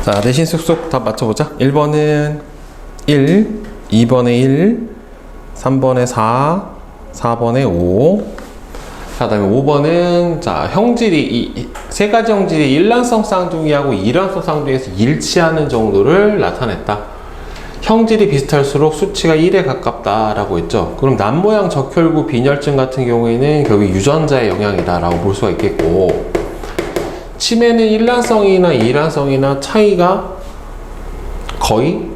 자, 내신 쏙쏙 다 맞춰보자. 1번은 1, 2번에 1, 3번에 4, 4번에 5. 자, 다음에 5번은, 자, 형질이, 이 세 가지 형질이 일란성 쌍둥이하고 이란성 쌍둥이에서 일치하는 정도를 나타냈다. 형질이 비슷할수록 수치가 1에 가깝다라고 했죠. 그럼 남모양 적혈구 빈혈증 같은 경우에는 결국 유전자의 영향이다라고 볼 수가 있겠고, 치매는 일란성이나 이란성이나 차이가 거의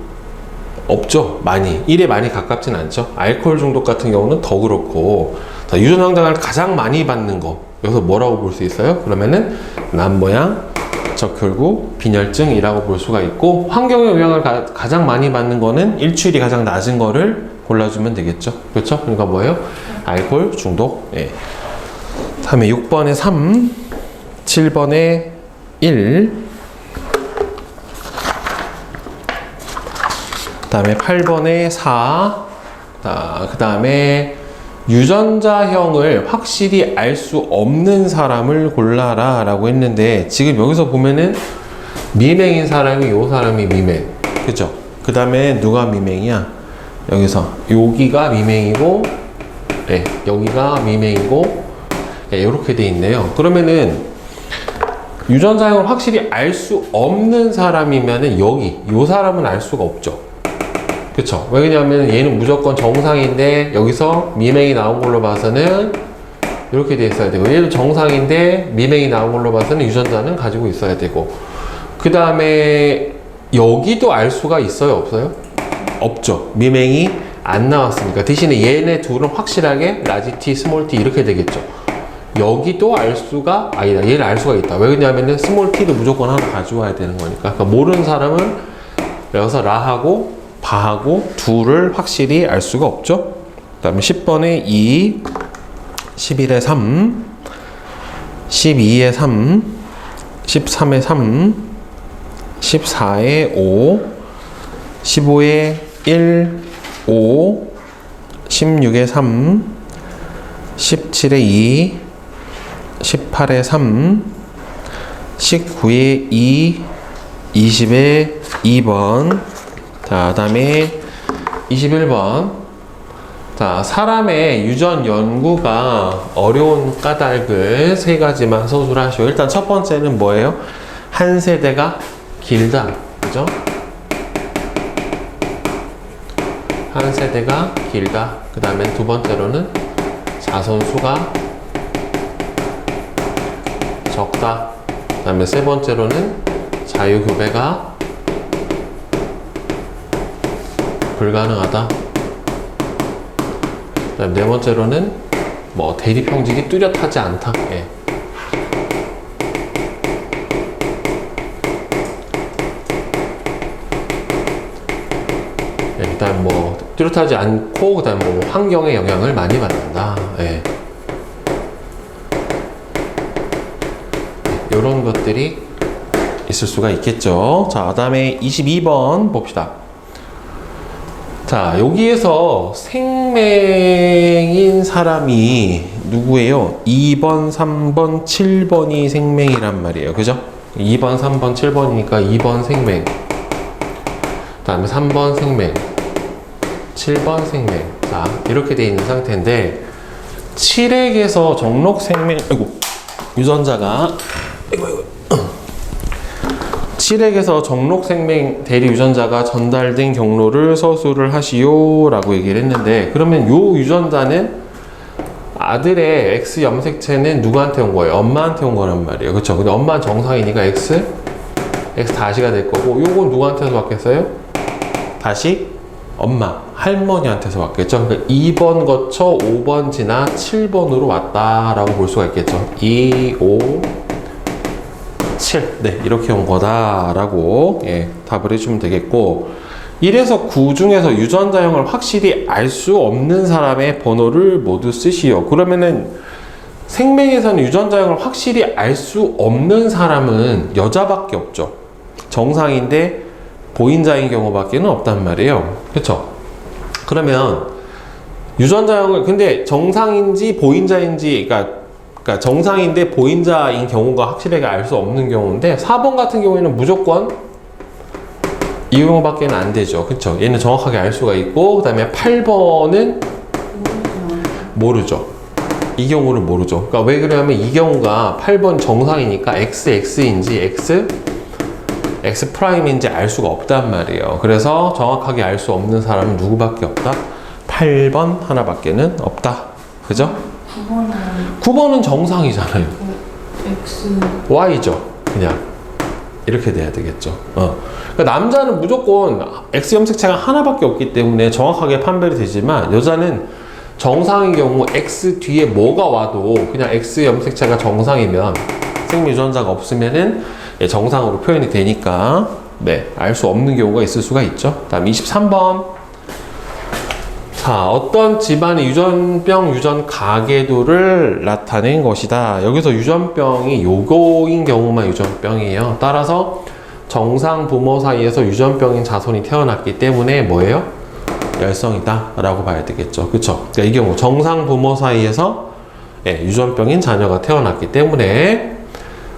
없죠. 많이. 1에 많이 가깝진 않죠. 알코올 중독 같은 경우는 더 그렇고. 자, 유전 성장을 가장 많이 받는 거. 여기서 뭐라고 볼 수 있어요? 그러면은 남모양 적혈구 빈혈증이라고 볼 수가 있고, 환경의 영향을 가장 많이 받는 거는 일취율이 가장 낮은 거를 골라주면 되겠죠. 그렇죠? 그러니까 뭐예요? 알코올 중독. 예. 다음에 6번에 3, 7번에 1, 그 다음에 8번에 4, 그 다음에 유전자형을 확실히 알 수 없는 사람을 골라라 라고 했는데, 지금 여기서 보면은 미맹인 사람이 요 사람이 미맹, 그죠? 그 다음에 누가 미맹이야? 여기서 여기가 미맹이고, 네, 여기가 미맹이고, 네, 이렇게 돼 있네요. 그러면은 유전자형을 확실히 알 수 없는 사람이면은 여기 요 사람은 알 수가 없죠. 그쵸? 왜냐하면 얘는 무조건 정상인데 여기서 미맹이 나온 걸로 봐서는 이렇게 돼 있어야 되고, 얘도 정상인데 미맹이 나온 걸로 봐서는 유전자는 가지고 있어야 되고, 그 다음에 여기도 알 수가 있어요? 없어요? 없죠. 미맹이 안 나왔으니까. 대신에 얘네 둘은 확실하게 라지 t, 스몰 t 이렇게 되겠죠. 여기도 알 수가, 아니다, 얘를 알 수가 있다. 왜냐하면 스몰 t도 무조건 하나 가져와야 되는 거니까. 그러니까 모르는 사람은 여기서 라하고 바하고 둘을 확실히 알 수가 없죠. 그 다음에 10번에 2, 11에 3, 12에 3, 13에 3, 14에 5, 15에 1, 5, 16에 3, 17에 2, 18에 3, 19에 2, 20에 2번. 자, 다음에 21번. 자, 사람의 유전 연구가 어려운 까닭을 세 가지만 서술하시오. 일단 첫 번째는 뭐예요? 한 세대가 길다. 그죠? 한 세대가 길다. 그 다음에 두 번째로는 자손수가 적다. 그 다음에 세 번째로는 자유교배가 불가능하다. 그 다음 네 번째로는 뭐 대립 형질이 뚜렷하지 않다. 예. 예, 일단 뭐 뚜렷하지 않고, 그 다음 뭐 환경의 영향을 많이 받는다. 예. 이런 것들이 있을 수가 있겠죠. 자, 다음에 22번 봅시다. 자, 여기에서 생맹인 사람이 누구예요? 2번, 3번, 7번이 생맹이란 말이에요. 그죠? 2번, 3번, 7번이니까 2번 생맹. 그 다음에 3번 생맹. 7번 생맹. 자, 이렇게 돼 있는 상태인데, 7액에서 정록 생맹, 유전자가, 7액에서 정록생명 대리 유전자가 전달된 경로를 서술을 하시오 라고 얘기를 했는데, 그러면 요 유전자는 아들의 X 염색체는 누구한테 온 거예요? 엄마한테 온 거란 말이에요. 그쵸? 근데 엄마는 정상이니까 X 다시가 될 거고, 요건 누구한테서 왔겠어요? 다시 엄마, 할머니한테서 왔겠죠? 그러니까 2번 거쳐 5번 지나 7번으로 왔다라고 볼 수가 있겠죠. 2, 5, 7. 네, 이렇게 온 거다라고, 예, 답을 해주면 되겠고, 1에서 9 중에서 유전자형을 확실히 알 수 없는 사람의 번호를 모두 쓰시오. 그러면은 생명에서는 유전자형을 확실히 알 수 없는 사람은 여자밖에 없죠. 정상인데 보인자인 경우밖에는 없단 말이에요. 그렇죠? 그러면 유전자형을, 근데 정상인지 보인자인지, 그러니까 정상인데 보인자인 경우가 확실하게 알 수 없는 경우인데, 4번 같은 경우에는 무조건 이 경우밖에는 안 되죠. 그쵸? 얘는 정확하게 알 수가 있고, 그 다음에 8번은 모르죠. 이 경우는 모르죠. 그러니까 왜 그러냐면 이 경우가 8번 정상이니까 x인지 x 프라임인지 알 수가 없단 말이에요. 그래서 정확하게 알 수 없는 사람은 누구밖에 없다? 8번 하나밖에는 없다. 그죠? 9번은 정상이잖아요. X y죠. 그냥 이렇게 돼야 되겠죠. 그러니까 남자는 무조건 x 염색체가 하나밖에 없기 때문에 정확하게 판별이 되지만 여자는 정상인 경우 x 뒤에 뭐가 와도 그냥 x 염색체가 정상이면 생리 유전자가 없으면은 정상으로 표현이 되니까 알 수 없는 경우가 있을 수가 있죠. 다음 23번. 자, 어떤 집안의 유전병, 유전 가계도를 나타낸 것이다. 여기서 유전병이 요거인 경우만 유전병이에요. 따라서 정상 부모 사이에서 유전병인 자손이 태어났기 때문에 뭐예요? 열성이다 라고 봐야 되겠죠. 그쵸? 그러니까 이 경우 정상 부모 사이에서 유전병인 자녀가 태어났기 때문에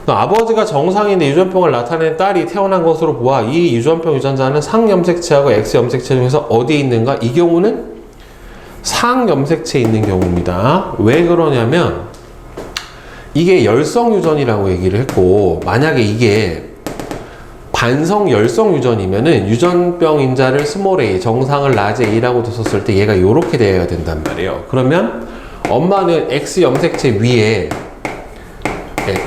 아버지가 정상인데 유전병을 나타낸 딸이 태어난 것으로 보아 이 유전병 유전자는 상염색체하고 X염색체 중에서 어디에 있는가? 이 경우는 상염색체에 있는 경우입니다. 왜 그러냐면 이게 열성 유전이라고 얘기를 했고, 만약에 이게 반성 열성 유전이면은 유전병 인자를 스몰 a, 정상을 라지 a라고 뒀었을 때 얘가 이렇게 되어야 된단 말이에요. 그러면 엄마는 X 염색체 위에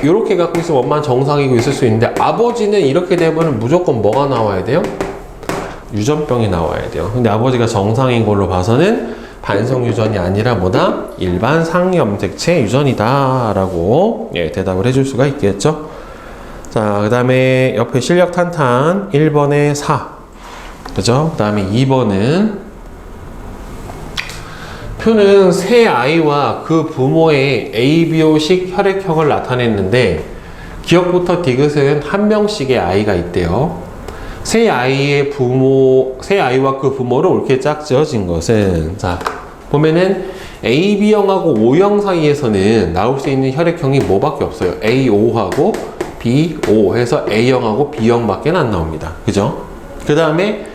이렇게 갖고 있으면 엄마는 정상이고 있을 수 있는데, 아버지는 이렇게 되면 무조건 뭐가 나와야 돼요? 유전병이 나와야 돼요. 근데 아버지가 정상인 걸로 봐서는 반성 유전이 아니라 뭐다? 일반 상염색체 유전이다 라고 대답을 해줄 수가 있겠죠. 자, 그 다음에 옆에 실력 탄탄 1번에 4, 그죠? 그 다음에 2번은 표는 새 아이와 그 부모의 ABO식 혈액형을 나타냈는데 기억부터 디귿은 한 명씩의 아이가 있대요. 새 아이와 그 부모를 옳게 짝지어진 것은, 자, 보면은 AB형하고 O형 사이에서는 나올 수 있는 혈액형이 뭐밖에 없어요? AO하고 BO 해서 A형하고 B형밖에 안 나옵니다. 그죠? 그 다음에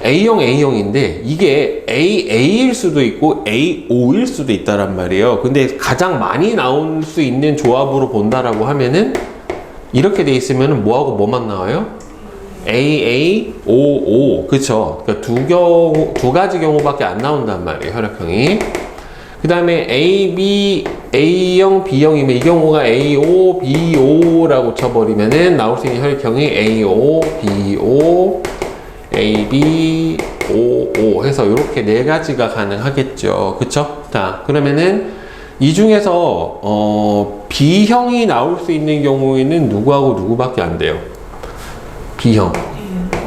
A형인데 이게 AA일 수도 있고 AO일 수도 있다란 말이에요. 근데 가장 많이 나올 수 있는 조합으로 본다라고 하면은 이렇게 돼 있으면은 뭐하고 뭐만 나와요? AAOO. 그쵸? 그러니까 두 가지 경우밖에 안 나온단 말이에요, 혈액형이. 그 다음에 A형, B형이면 이 경우가 AO, BO라고 쳐버리면은 나올 수 있는 혈액형이 AO, BO, AB, OO 해서 이렇게 네 가지가 가능하겠죠. 그쵸? 자, 그러면은 이 중에서 B형이 나올 수 있는 경우에는 누구하고 누구밖에 안 돼요?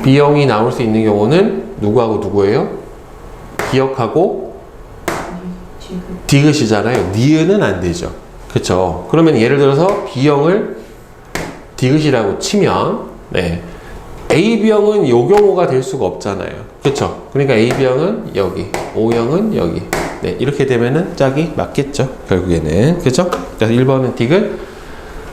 B형이 나올 수 있는 경우는 누구하고 누구예요? 기억하고 디귿이잖아요. 니은은 안 되죠. 그쵸? 그러면 예를 들어서 B형을 디귿이라고 치면 AB형은 요 경우가 될 수가 없잖아요. 그쵸? 그러니까 AB형은 여기, O형은 여기. 이렇게 되면은 짝이 맞겠죠. 결국에는. 그쵸? 그래서 1번은 디귿,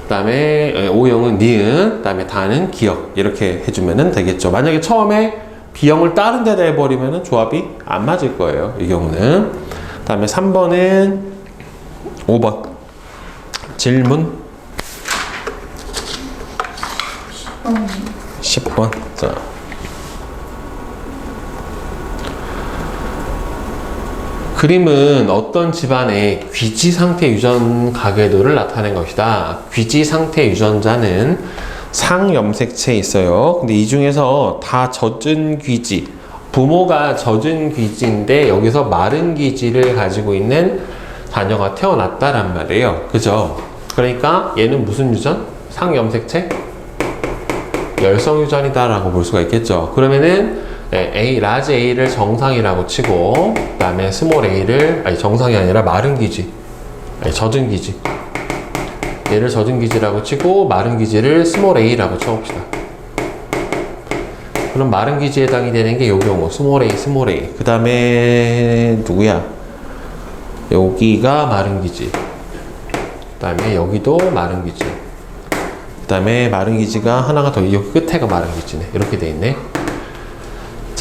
그 다음에 O형은 니은, 그 다음에 다는 기억. 이렇게 해주면 되겠죠. 만약에 처음에 B형을 다른 데다 해버리면 조합이 안 맞을 거예요. 이 경우는. 그 다음에 3번은 5번. 질문. 10번. 자. 그림은 어떤 집안의 귀지 상태 유전 가계도를 나타낸 것이다. 귀지 상태 유전자는 상염색체에 있어요. 근데 이 중에서 다 젖은 귀지, 부모가 젖은 귀지인데 여기서 마른 귀지를 가지고 있는 자녀가 태어났다란 말이에요. 그죠? 그러니까 얘는 무슨 유전? 상염색체? 열성 유전이다라고 볼 수가 있겠죠. 그러면은 라지 A를 정상이라고 치고, 그 다음에 스몰 A를, 정상이 아니라 마른 기지, 젖은 기지. 얘를 젖은 기지라고 치고, 마른 기지를 스몰 A라고 쳐봅시다. 그럼 마른 기지에 해당이 되는 게 요 경우, 스몰 A. 그 다음에, 누구야? 여기가 마른 기지. 그 다음에 여기도 마른 기지. 그 다음에 마른 기지가 하나가 더, 여기 끝에가 마른 기지네. 이렇게 돼 있네.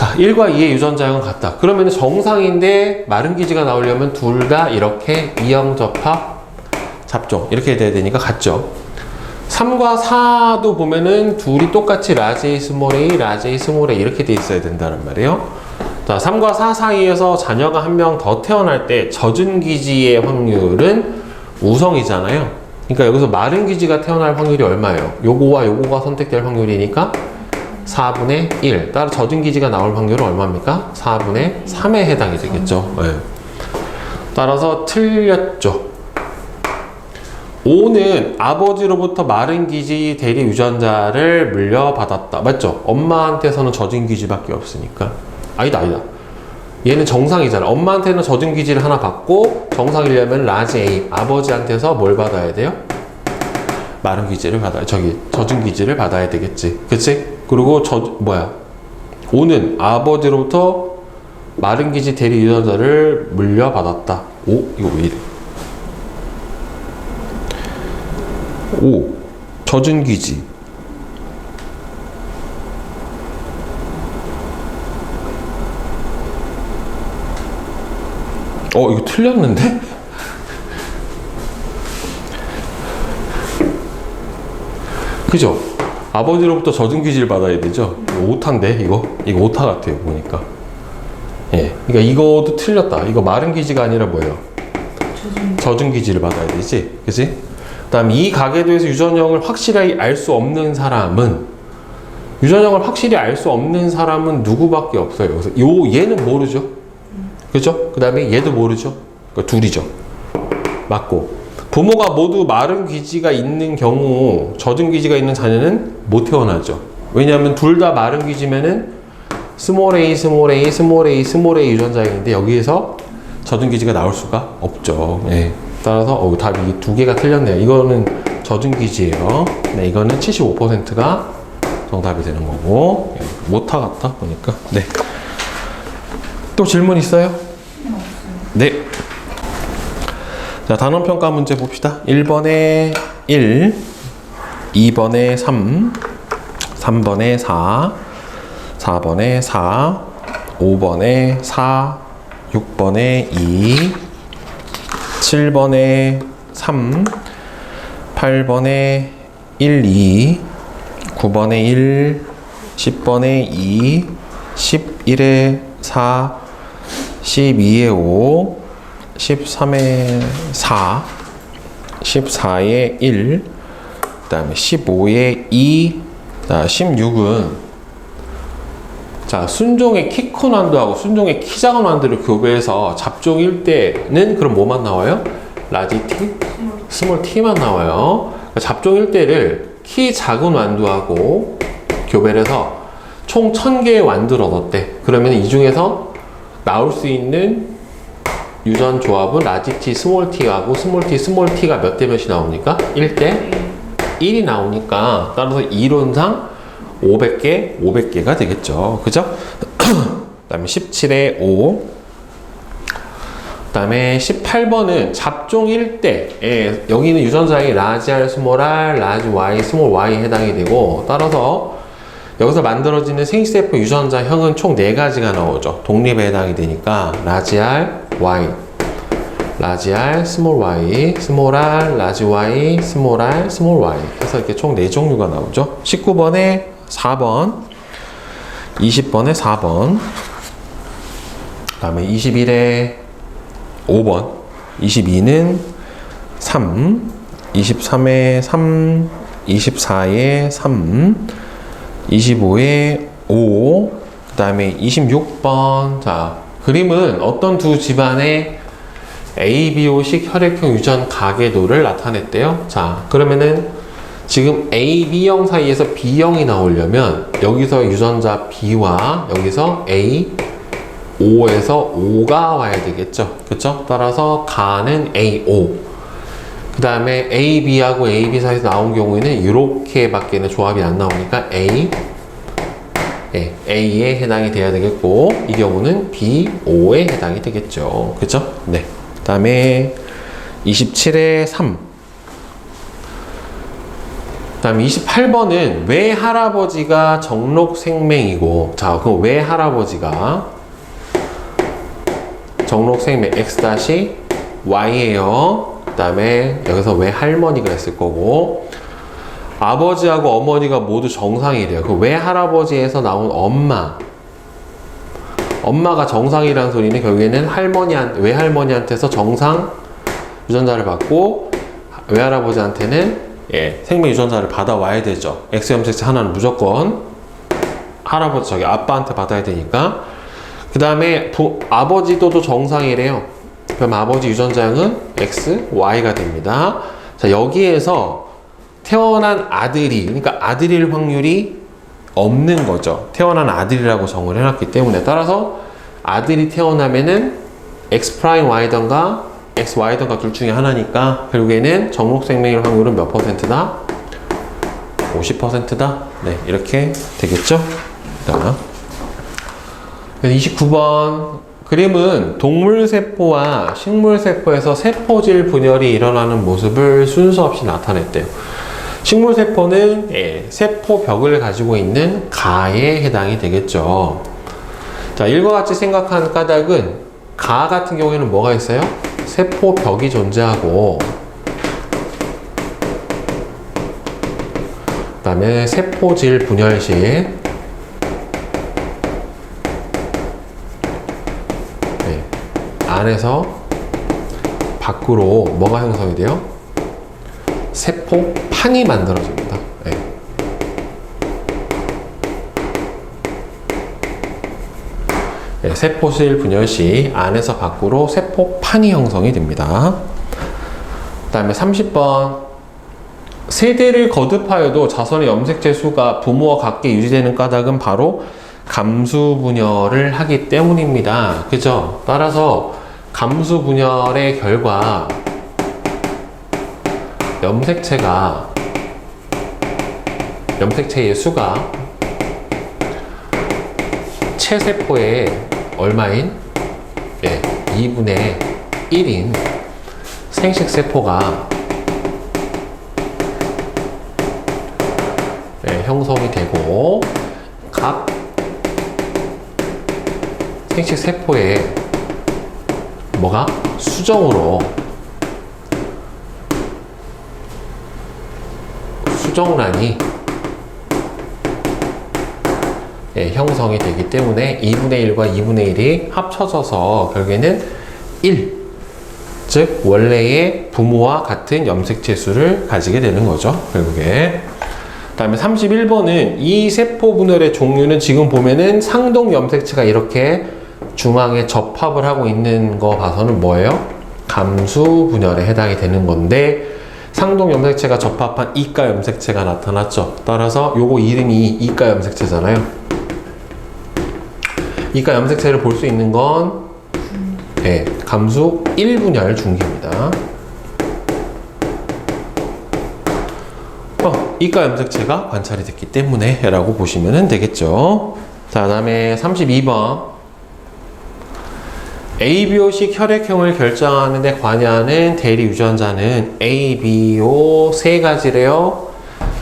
자, 1과 2의 유전자형은 같다. 그러면 정상인데 마른 기지가 나오려면 둘 다 이렇게 이형접합 잡종 이렇게 돼야 되니까 같죠. 3과 4도 보면은 둘이 똑같이 라지 A, 스몰 a, 라지 A, 스몰 a 이렇게 돼 있어야 된다는 말이에요. 자, 3과 4 사이에서 자녀가 한 명 더 태어날 때 젖은 기지의 확률은 우성이잖아요. 그러니까 여기서 마른 기지가 태어날 확률이 얼마예요? 요거와 요거가 선택될 확률이니까 4분의 1. 따라 젖은 기지가 나올 확률은 얼마입니까? 4분의 3에 해당이 되겠죠. 네. 따라서 틀렸죠. 5는 아버지로부터 마른 기지 대리 유전자를 물려받았다. 맞죠? 엄마한테서는 젖은 기지밖에 없으니까. 아니다. 얘는 정상이잖아. 엄마한테는 젖은 기지를 하나 받고 정상이려면 라지 A, 아버지한테서 뭘 받아야 돼요? 마른 기지를 젖은 기지를 받아야 되겠지. 그치? 그리고 5는 아버지로부터 마른 기지 대리 유전자를 물려받았다. 이거 왜 이래? 5. 젖은 기지. 이거 틀렸는데? 그죠? 아버지로부터 젖은 기지를 받아야 되죠? 이거 오타인데, 이거 오타 같아요, 보니까. 예. 그러니까 이거도 틀렸다. 이거 마른 기지가 아니라 뭐예요? 젖은 기지를 받아야 되지? 그치? 그 다음 이 가계도에서 유전형을 확실하게 알 수 없는 사람은 누구밖에 없어요. 그래서 얘는 모르죠. 그죠? 그 다음에 얘도 모르죠. 그러니까 둘이죠. 맞고. 부모가 모두 마른 기지가 있는 경우 젖은 기지가 있는 자녀는 못 태어나죠. 왜냐하면 둘 다 마른 기지면은 스몰 a, 스몰 a, 스몰 a, 스몰 a 유전자인데 여기에서 젖은 기지가 나올 수가 없죠. 예. 따라서 답이 두 개가 틀렸네요. 이거는 젖은 기지예요. 네, 이거는 75%가 정답이 되는 거고. 예. 못하 같다 보니까. 네. 또 질문 있어요? 네. 자, 단원 평가 문제 봅시다. 1번에 1, 2번에 3, 3번에 4, 4번에 4, 5번에 4, 6번에 2, 7번에 3, 8번에 1, 2, 9번에 1, 10번에 2, 11에 4, 12에 5, 13에 4, 14에 1, 그 다음에 15에 2, 16은 자, 순종의 키 큰 완두하고 순종의 키 작은 완두를 교배해서 잡종일 때는 그럼 뭐만 나와요? 라지 T? 스몰 T만 나와요. 그러니까 잡종일 때를 키 작은 완두하고 교배를 해서 총 1000개의 완두를 얻었대. 그러면 이 중에서 나올 수 있는 유전 조합은 라지 T, 스몰 T하고 스몰 T가 몇 대 몇이 나옵니까? 1대 1이 나오니까 따라서 이론상 500개가 되겠죠. 그죠? 그 다음에 17에 5. 그 다음에 18번은 잡종일 때, 여기는 유전자의 라지 R, 스몰 r, 라지 Y, 스몰 y에 해당이 되고, 따라서 여기서 만들어지는 생식세포 유전자형은 총 4가지가 나오죠. 독립에 해당이 되니까, 라지 R, Y, 라지 R, 스몰 y, 스몰 r, 라지 Y, 스몰 r, 스몰 y. 그래서 이렇게 총 4종류가 나오죠. 19번에 4번, 20번에 4번, 그 다음에 21에 5번, 22는 3, 23에 3, 24에 3, 25에 5, 그 다음에 26번. 자, 그림은 어떤 두 집안의 ABO식 혈액형 유전 가계도를 나타냈대요. 자, 그러면은 지금 A, B형 사이에서 B형이 나오려면 여기서 유전자 B와 여기서 A, O에서 O가 와야 되겠죠. 그쵸? 따라서 가는 AO. 그 다음에 AB하고 AB 사이에서 나온 경우에는 이렇게 밖에는 조합이 안 나오니까 A에 해당이 돼야 되겠고, 이 경우는 BO에 해당이 되겠죠. 그쵸? 네. 그 다음에 27에 3. 다음에 28번은 왜 할아버지가 정록생맹이고, 자, 그럼 왜 할아버지가 정록생맹 x-y예요. 그 다음에 여기서 왜 할머니가 했을 거고, 아버지하고 어머니가 모두 정상이래요. 그 왜 할아버지에서 나온 엄마가 정상이라는 소리는 결국에는 외할머니한테서 정상 유전자를 받고, 외할아버지한테는 생명 유전자를 받아와야 되죠. X염색체 하나는 무조건 아빠한테 받아야 되니까. 그 다음에 아버지도 정상이래요. 그럼 아버지 유전자형은 X, Y가 됩니다. 자, 여기에서 태어난 아들이, 그러니까 아들일 확률이 없는 거죠. 태어난 아들이라고 정을 해놨기 때문에. 따라서 아들이 태어나면은 X'Y던가 XY던가 둘 중에 하나니까 결국에는 정록생명일 확률은 몇 %다? 50%다? 네, 이렇게 되겠죠? 자, 29번 그림은 동물세포와 식물세포에서 세포질 분열이 일어나는 모습을 순서 없이 나타냈대요. 식물세포는 세포벽을 가지고 있는 가에 해당이 되겠죠. 자, 일과 같이 생각한 까닭은 가 같은 경우에는 뭐가 있어요? 세포벽이 존재하고, 그 다음에 세포질 분열 시 안에서 밖으로 뭐가 형성이 돼요? 세포판이 만들어집니다. 세포질 분열 시 안에서 밖으로 세포판이 형성이 됩니다. 그 다음에 30번 세대를 거듭하여도 자손의 염색체 수가 부모와 같게 유지되는 까닭은 바로 감수 분열을 하기 때문입니다. 그죠? 따라서 감수 분열의 결과 염색체의 수가 체세포의 얼마인? 2분의 1인 생식세포가 형성이 되고, 각 생식세포에 뭐가? 수정란이 형성이 되기 때문에 2분의 1과 2분의 1이 합쳐져서 결국에는 1, 즉 원래의 부모와 같은 염색체 수를 가지게 되는 거죠, 결국에. 그 다음에 31번은 이 세포 분열의 종류는 지금 보면은 상동 염색체가 이렇게 중앙에 접합을 하고 있는 거 봐서는 뭐예요? 감수 분열에 해당이 되는 건데, 상동 염색체가 접합한 이가 염색체가 나타났죠. 따라서 요거 이름이 이가 염색체잖아요. 이가 염색체를 볼 수 있는 건 감수 1분열 중기입니다. 이가 염색체가 관찰이 됐기 때문에 라고 보시면 되겠죠. 자, 다음에 32번 ABO식 혈액형을 결정하는 데 관여하는 대리 유전자는 A, B, O 세 가지래요.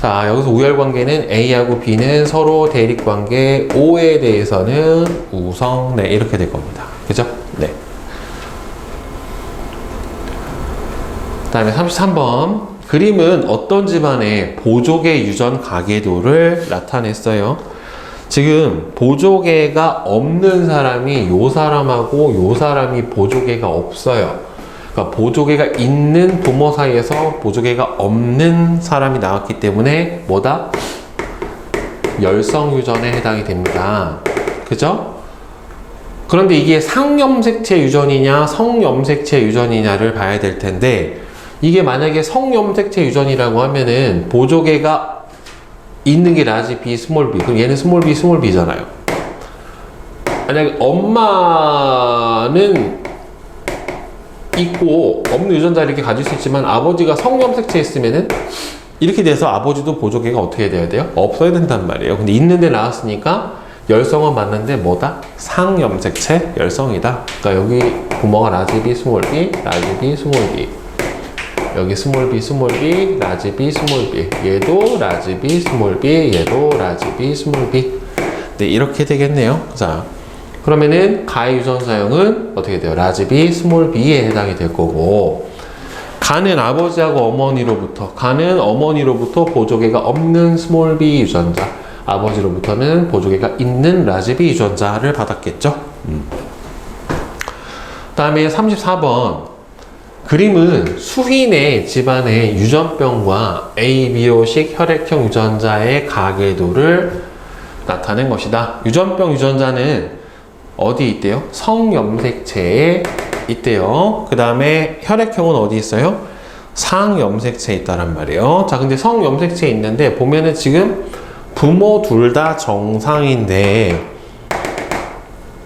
자, 여기서 우열관계는 A하고 B는 서로 대립관계, O에 대해서는 우성, 이렇게 될 겁니다. 그죠? 네. 그 다음에 33번 그림은 어떤 집안의 보조개 유전 가계도를 나타냈어요. 지금 보조개가 없는 사람이 요 사람하고 요 사람이 보조개가 없어요. 그러니까 보조개가 있는 부모 사이에서 보조개가 없는 사람이 나왔기 때문에 뭐다? 열성 유전에 해당이 됩니다. 그죠? 그런데 이게 상염색체 유전이냐 성염색체 유전이냐를 봐야 될 텐데, 이게 만약에 성염색체 유전이라고 하면은 보조개가 있는 게 라지 B, 스몰 b, 그럼 얘는 스몰 b, 스몰 b잖아요. 만약에 엄마는 있고 없는 유전자를 이렇게 가질 수 있지만 아버지가 성염색체 있으면은 이렇게 돼서 아버지도 보조개가 어떻게 돼야 돼요? 없어야 된단 말이에요. 근데 있는데 나왔으니까 열성은 맞는데 뭐다? 상염색체 열성이다. 그러니까 여기 부모가 라지 B, 스몰 b, 라지 B, 스몰 b. 여기 스몰 b, 라지 b, 스몰 b. 얘도 라지 b, 스몰 b, 얘도 라지 b, 스몰 b. 네, 이렇게 되겠네요. 자, 그러면은 가의 유전자형은 어떻게 돼요? 라지 b, 스몰 b에 해당이 될 거고, 가는 아버지하고 어머니로부터 보조개가 없는 스몰 b 유전자, 아버지로부터는 보조개가 있는 라지 b 유전자를 받았겠죠? 다음에 34번. 그림은 수인의 집안의 유전병과 ABO식 혈액형 유전자의 가계도를 나타낸 것이다. 유전병 유전자는 어디 있대요? 성염색체에 있대요. 그 다음에 혈액형은 어디 있어요? 상염색체에 있다란 말이에요. 자, 근데 성염색체에 있는데 보면은 지금 부모 둘 다 정상인데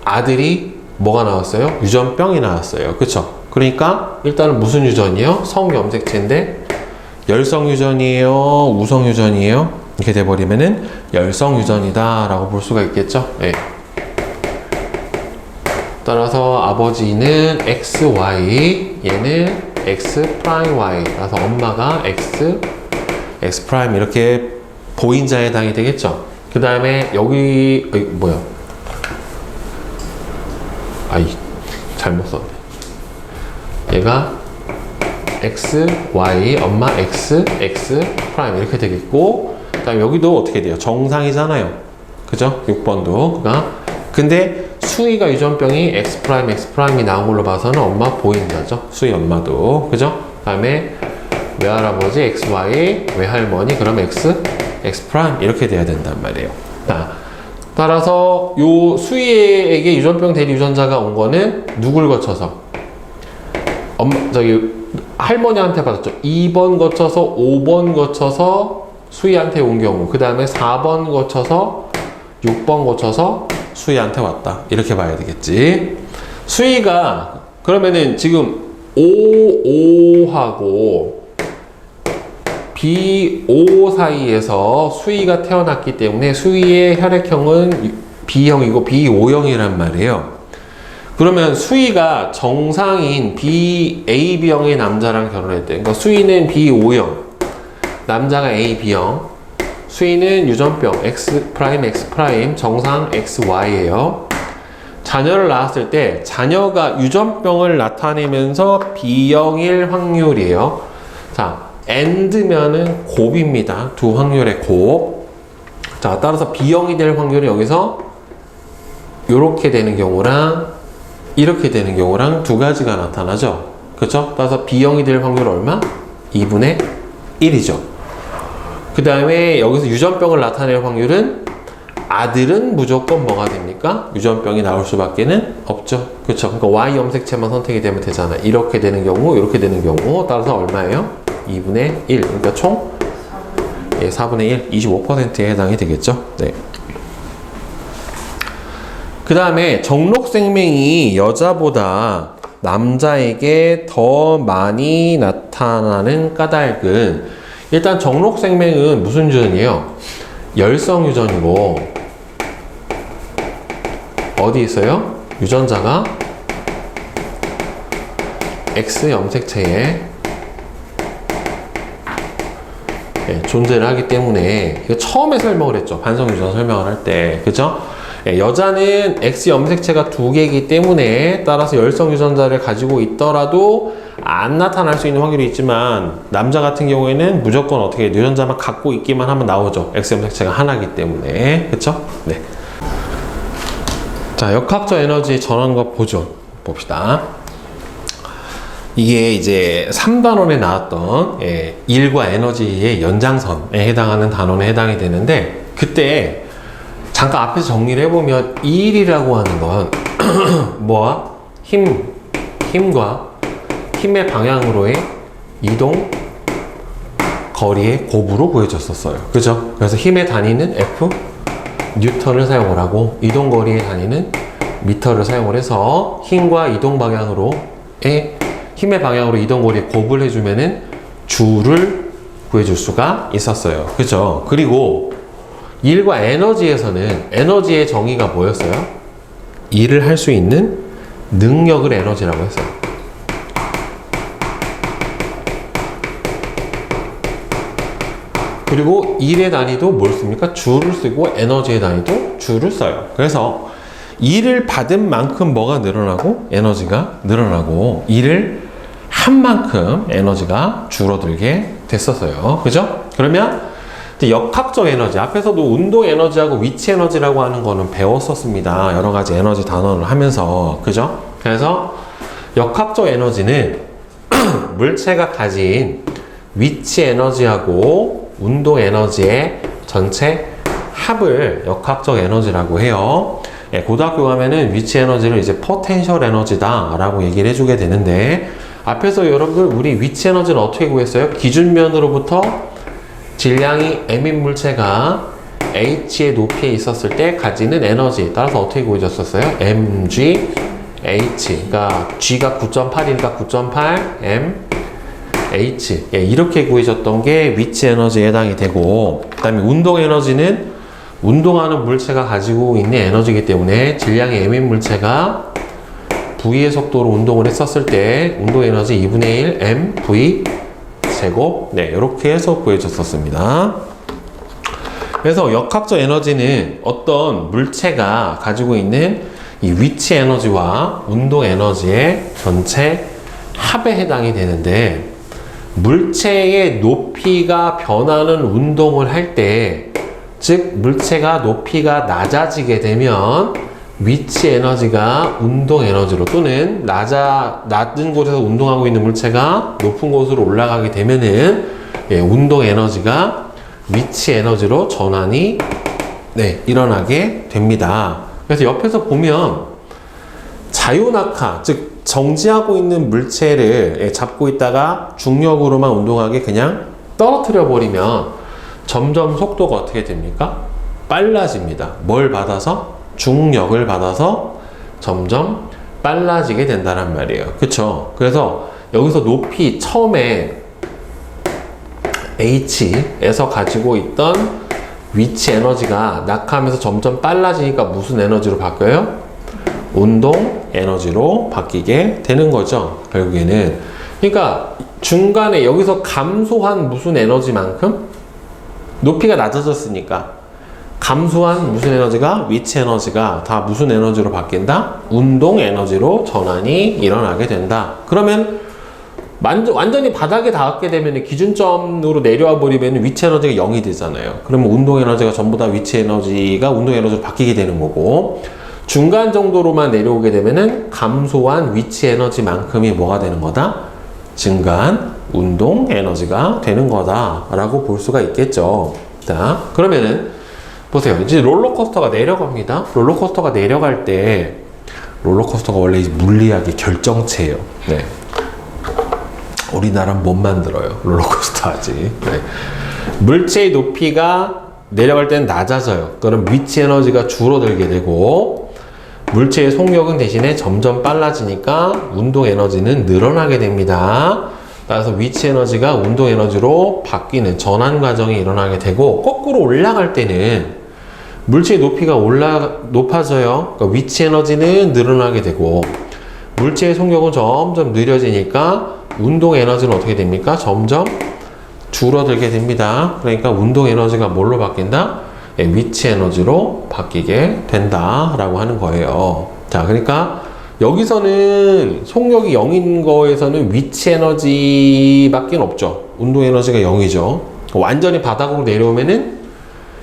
아들이 뭐가 나왔어요? 유전병이 나왔어요. 그쵸? 그러니까 일단은 무슨 유전이에요? 성염색체인데 열성 유전이에요? 우성 유전이에요? 이렇게 돼버리면은 열성 유전이다 라고 볼 수가 있겠죠? 네. 따라서 아버지는 XY, 얘는 X'Y. 따라서 엄마가 X' 이렇게 보인자에 해당이 되겠죠? 그 다음에 여기, 뭐야? 잘못 썼네. 얘가 X, Y, 엄마 X, 이렇게 되겠고, 그 다음에 여기도 어떻게 돼요? 정상이잖아요. 그죠? 6번도. 근데 수희가 유전병이 X'이 나온 걸로 봐서는 엄마 보인다죠? 수희 엄마도. 그죠? 그 다음에 외할아버지 XY, 외할머니 그럼 X' 이렇게 돼야 된단 말이에요. 따라서 요 수희에게 유전병 대리 유전자가 온 거는 누굴 거쳐서? 할머니한테 받았죠. 2번 거쳐서 5번 거쳐서 수희한테 온 경우, 그 다음에 4번 거쳐서 6번 거쳐서 수희한테 왔다. 이렇게 봐야 되겠지. 수희가 그러면은 지금 O5하고 B5 사이에서 수희가 태어났기 때문에 수희의 혈액형은 B형이고 B5형이란 말이에요. 그러면 수희가 정상인 AB형의 남자랑 결혼했대. 그러니까 수희는 B5형, 남자가 AB형, 수희는 유전병 X', 정상 XY예요. 자녀를 낳았을 때 자녀가 유전병을 나타내면서 B형일 확률이에요. 자, AND면은 곱입니다. 두 확률의 곱. 자, 따라서 B형이 될 확률이 여기서 이렇게 되는 경우랑 이렇게 되는 경우랑 두 가지가 나타나죠. 그렇죠? 따라서 B형이 될 확률 얼마? 2분의 1이죠. 그 다음에 여기서 유전병을 나타낼 확률은 아들은 무조건 뭐가 됩니까? 유전병이 나올 수밖에는 없죠. 그렇죠? 그러니까 Y 염색체만 선택이 되면 되잖아. 이렇게 되는 경우, 이렇게 되는 경우 따라서 얼마예요? 2분의 1. 그러니까 총 4분의 1, 25%에 해당이 되겠죠. 네. 그 다음에 정록생명이 여자보다 남자에게 더 많이 나타나는 까닭은, 일단 정록생명은 무슨 유전이에요? 열성 유전이고, 어디 있어요? 유전자가 X 염색체에 존재를 하기 때문에, 이거 처음에 설명을 했죠. 반성유전 설명을 할 때. 그죠? 여자는 X 염색체가 2개이기 때문에 따라서 열성 유전자를 가지고 있더라도 안 나타날 수 있는 확률이 있지만, 남자 같은 경우에는 무조건 어떻게 유전자만 갖고 있기만 하면 나오죠. X 염색체가 하나이기 때문에. 그쵸? 네. 자, 역학적 에너지 전환과 보존 봅시다. 이게 이제 3단원에 나왔던 일과 에너지의 연장선에 해당하는 단원에 해당이 되는데, 그때 잠깐 앞에서 정리를 해보면 이 일이라고 하는 건 뭐와? 힘과 힘의 방향으로의 이동 거리의 곱으로 구해졌었어요. 그죠? 그래서 힘의 단위는 F, 뉴턴을 사용을 하고, 이동 거리의 단위는 미터를 사용을 해서 힘과 이동 방향으로의 힘의 방향으로 이동 거리의 곱을 해주면은 주를 구해줄 수가 있었어요. 그죠? 그리고 일과 에너지에서는 에너지의 정의가 뭐였어요? 일을 할 수 있는 능력을 에너지라고 했어요. 그리고 일의 단위도 뭘 씁니까? 줄을 쓰고 에너지의 단위도 줄을 써요. 그래서 일을 받은 만큼 뭐가 늘어나고 에너지가 늘어나고 일을 한 만큼 에너지가 줄어들게 됐었어요. 그죠? 그러면 역학적 에너지, 앞에서도 운동 에너지하고 위치 에너지라고 하는 거는 배웠었습니다. 여러 가지 에너지 단어를 하면서. 그죠? 그래서 역학적 에너지는 물체가 가진 위치 에너지하고 운동 에너지의 전체 합을 역학적 에너지라고 해요. 예, 고등학교 가면은 위치 에너지를 이제 포텐셜 에너지다 라고 얘기를 해주게 되는데, 앞에서 여러분들 우리 위치 에너지는 어떻게 구했어요? 기준면으로부터 질량이 m인 물체가 h의 높이에 있었을 때 가지는 에너지, 따라서 어떻게 구해졌었어요? mg h, 그러니까 g가 9.8이니까 9.8 m h, 예, 이렇게 구해졌던 게 위치 에너지에 해당이 되고, 그 다음에 운동 에너지는 운동하는 물체가 가지고 있는 에너지이기 때문에 질량이 m인 물체가 v의 속도로 운동을 했었을 때 운동 에너지 2분의 1 m v 제곱, 네, 이렇게 해서 구해졌었습니다. 그래서 역학적 에너지는 어떤 물체가 가지고 있는 이 위치 에너지와 운동 에너지의 전체 합에 해당이 되는데, 물체의 높이가 변하는 운동을 할 때, 즉 물체가 높이가 낮아지게 되면 위치 에너지가 운동 에너지로, 또는 낮은 곳에서 운동하고 있는 물체가 높은 곳으로 올라가게 되면은, 예, 운동 에너지가 위치 에너지로 전환이, 네, 일어나게 됩니다. 그래서 옆에서 보면 자유낙하, 즉 정지하고 있는 물체를, 예, 잡고 있다가 중력으로만 운동하게 그냥 떨어뜨려 버리면 점점 속도가 어떻게 됩니까? 빨라집니다. 뭘 받아서? 중력을 받아서 점점 빨라지게 된다는 말이에요. 그쵸? 그래서 여기서 높이 처음에 H에서 가지고 있던 위치 에너지가 낙하하면서 점점 빨라지니까 무슨 에너지로 바뀌어요? 운동 에너지로 바뀌게 되는 거죠. 결국에는. 그러니까 중간에 여기서 감소한 무슨 에너지만큼 높이가 낮아졌으니까 감소한 무슨 에너지가, 위치 에너지가 다 무슨 에너지로 바뀐다? 운동 에너지로 전환이 일어나게 된다. 그러면 완전히 바닥에 닿게 되면 기준점으로 내려와 버리면 위치 에너지가 0이 되잖아요. 그러면 운동 에너지가 전부 다 위치 에너지가 운동 에너지로 바뀌게 되는 거고, 중간 정도로만 내려오게 되면은 감소한 위치 에너지만큼이 뭐가 되는 거다? 증가한 운동 에너지가 되는 거다라고 볼 수가 있겠죠. 자, 그러면은 보세요. 이제 롤러코스터가 내려갑니다. 롤러코스터가 내려갈 때, 롤러코스터가 원래 물리학의 결정체예요. 네. 우리나라는 못 만들어요. 롤러코스터 아직. 네. 물체의 높이가 내려갈 때는 낮아져요. 그럼 위치 에너지가 줄어들게 되고, 물체의 속력은 대신에 점점 빨라지니까 운동 에너지는 늘어나게 됩니다. 따라서 위치 에너지가 운동 에너지로 바뀌는 전환 과정이 일어나게 되고, 거꾸로 올라갈 때는 물체의 높이가 높아져요. 그러니까 위치 에너지는 늘어나게 되고, 물체의 속력은 점점 느려지니까 운동 에너지는 어떻게 됩니까? 점점 줄어들게 됩니다. 그러니까 운동 에너지가 뭘로 바뀐다? 예, 위치 에너지로 바뀌게 된다라고 하는 거예요. 자, 그러니까 여기서는 속력이 0인 거에서는 위치 에너지밖에 없죠. 운동 에너지가 0이죠. 완전히 바닥으로 내려오면은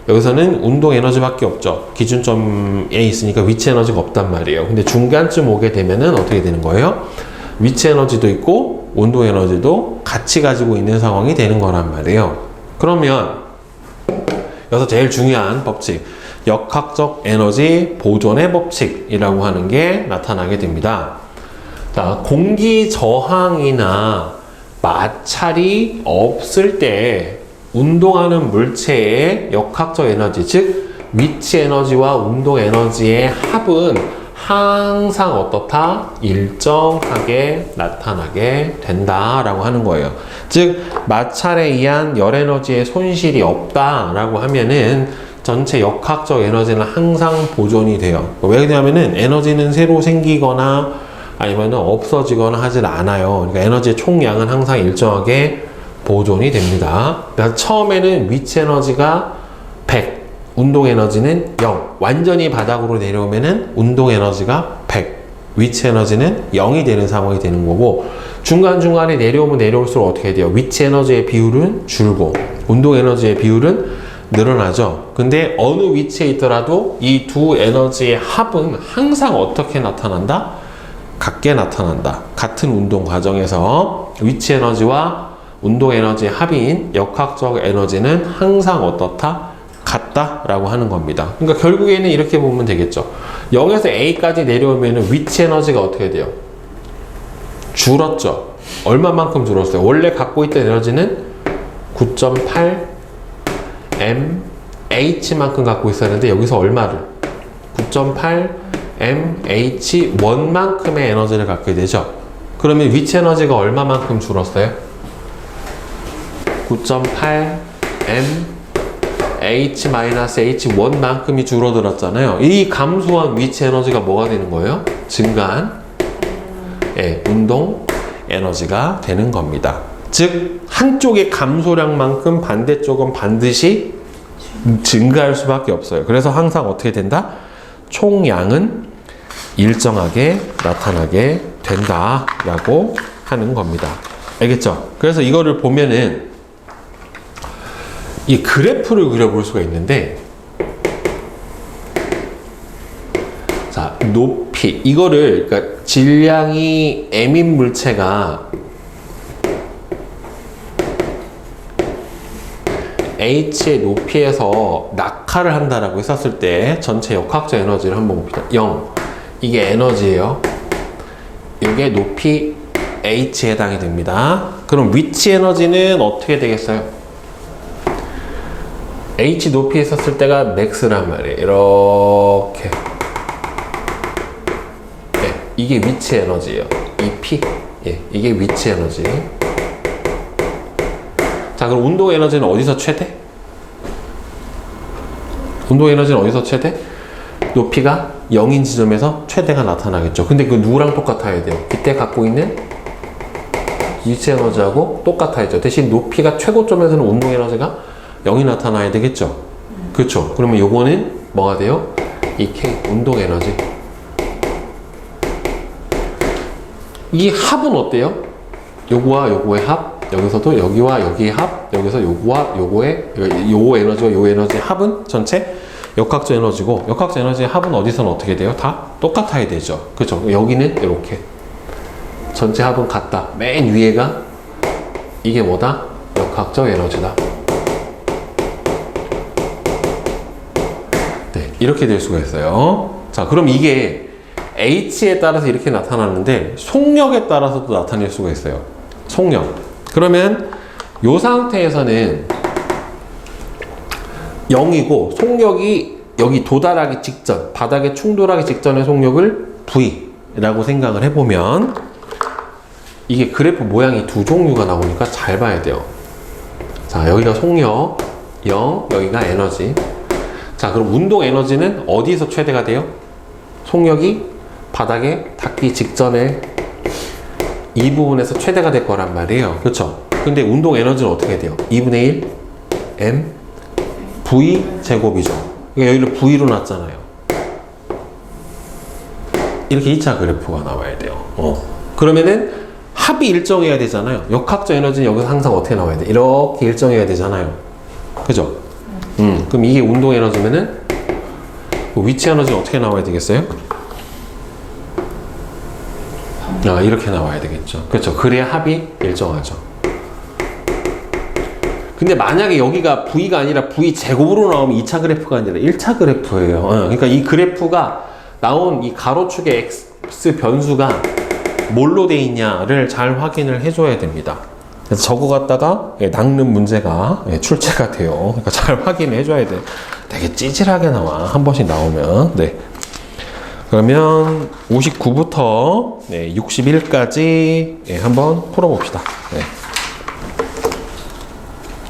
여기서는 운동 에너지밖에 없죠. 기준점에 있으니까 위치 에너지가 없단 말이에요. 근데 중간쯤 오게 되면은 어떻게 되는 거예요? 위치 에너지도 있고 운동 에너지도 같이 가지고 있는 상황이 되는 거란 말이에요. 그러면 여기서 제일 중요한 법칙, 역학적 에너지 보존의 법칙이라고 하는 게 나타나게 됩니다. 자, 공기 저항이나 마찰이 없을 때 운동하는 물체의 역학적 에너지, 즉 위치 에너지와 운동 에너지의 합은 항상 어떻다? 일정하게 나타나게 된다라고 하는 거예요. 즉 마찰에 의한 열 에너지의 손실이 없다라고 하면은 전체 역학적 에너지는 항상 보존이 돼요. 왜 그러냐면은 에너지는 새로 생기거나 아니면 없어지거나 하질 않아요. 그러니까 에너지의 총량은 항상 일정하게 보존이 됩니다. 그래서 처음에는 위치 에너지가 100, 운동 에너지는 0. 완전히 바닥으로 내려오면은 운동 에너지가 100, 위치 에너지는 0이 되는 상황이 되는 거고, 중간중간에 내려오면 내려올수록 어떻게 돼요? 위치 에너지의 비율은 줄고 운동 에너지의 비율은 늘어나죠. 근데 어느 위치에 있더라도 이 두 에너지의 합은 항상 어떻게 나타난다? 같게 나타난다. 같은 운동 과정에서 위치 에너지와 운동 에너지의 합인 역학적 에너지는 항상 어떻다? 같다라고 하는 겁니다. 그러니까 결국에는 이렇게 보면 되겠죠. 0에서 A까지 내려오면 위치 에너지가 어떻게 돼요? 줄었죠. 얼마만큼 줄었어요? 원래 갖고 있던 에너지는 9.8 mH만큼 갖고 있었는데 여기서 얼마를? 9.8 mH1만큼의 에너지를 갖게 되죠. 그러면 위치 에너지가 얼마만큼 줄었어요? 9.8 mH-H1만큼이 줄어들었잖아요. 이 감소한 위치 에너지가 뭐가 되는 거예요? 증가한 운동 에너지가 되는 겁니다. 즉 한쪽의 감소량만큼 반대쪽은 반드시 증가할 수밖에 없어요. 그래서 항상 어떻게 된다? 총량은 일정하게 나타나게 된다라고 하는 겁니다. 알겠죠? 그래서 이거를 보면은 이 그래프를 그려볼 수가 있는데, 자, 높이 이거를, 그러니까 질량이 m인 물체가 h의 높이에서 낙하를 한다라고 했었을 때 전체 역학적 에너지를 한번 봅시다. 0. 이게 에너지예요. 이게 높이 h에 해당이 됩니다. 그럼 위치 에너지는 어떻게 되겠어요? h 높이에 있었을 때가 max란 말이에요. 이렇게. 네, 이게 위치 에너지예요. 이 p. 예, 이게 위치 에너지. 자, 그럼 운동 에너지는 어디서 최대? 운동 에너지는 어디서 최대? 높이가 0인 지점에서 최대가 나타나겠죠. 근데 그 누구랑 똑같아야 돼요? 이때 갖고 있는 위치 에너지하고 똑같아야죠. 대신 높이가 최고점에서는 운동 에너지가 0이 나타나야 되겠죠. 그렇죠. 그러면 요거는 뭐가 돼요? 이 K, 운동 에너지. 이 합은 어때요? 요거와 요거의 합, 여기서도 여기와 여기의 합, 여기서 요거와 요거의 요 에너지와 요 에너지의 합은 전체 역학적 에너지고, 역학적 에너지의 합은 어디서는 어떻게 돼요? 다 똑같아야 되죠. 그렇죠. 여기는 이렇게 전체 합은 같다. 맨 위에가 이게 뭐다? 역학적 에너지다. 네, 이렇게 될 수가 있어요. 자, 그럼 이게 H에 따라서 이렇게 나타나는데 속력에 따라서도 나타낼 수가 있어요. 속력. 그러면 이 상태에서는 0이고 속력이 여기 도달하기 직전, 바닥에 충돌하기 직전의 속력을 V라고 생각을 해보면, 이게 그래프 모양이 두 종류가 나오니까 잘 봐야 돼요. 자, 여기가 속력 0, 여기가 에너지. 자, 그럼 운동 에너지는 어디서 최대가 돼요? 속력이 바닥에 닿기 직전에 이 부분에서 최대가 될 거란 말이에요. 그렇죠? 근데 운동 에너지는 어떻게 돼요? 2분의 1 m v 제곱이죠. 그러니까 여기를 v로 놨잖아요. 이렇게 2차 그래프가 나와야 돼요. 그러면은 합이 일정해야 되잖아요. 역학적 에너지는 여기서 항상 어떻게 나와야 돼? 이렇게 일정해야 되잖아요. 그죠? 그럼 이게 운동 에너지면은 위치 에너지는 어떻게 나와야 되겠어요? 이렇게 나와야 되겠죠. 그렇죠. 그래야 합이 일정하죠. 근데 만약에 여기가 V가 아니라 V 제곱으로 나오면 2차 그래프가 아니라 1차 그래프예요. 그러니까 이 그래프가 나온 이 가로축의 X 변수가 뭘로 돼 있냐를 잘 확인을 해줘야 됩니다. 그래서 저거 갖다가 낚는 문제가 출제가 돼요. 그러니까 잘 확인을 해줘야 돼. 되게 찌질하게 나와. 한 번씩 나오면. 네. 그러면 59부터 61까지 한번 풀어봅시다. 네.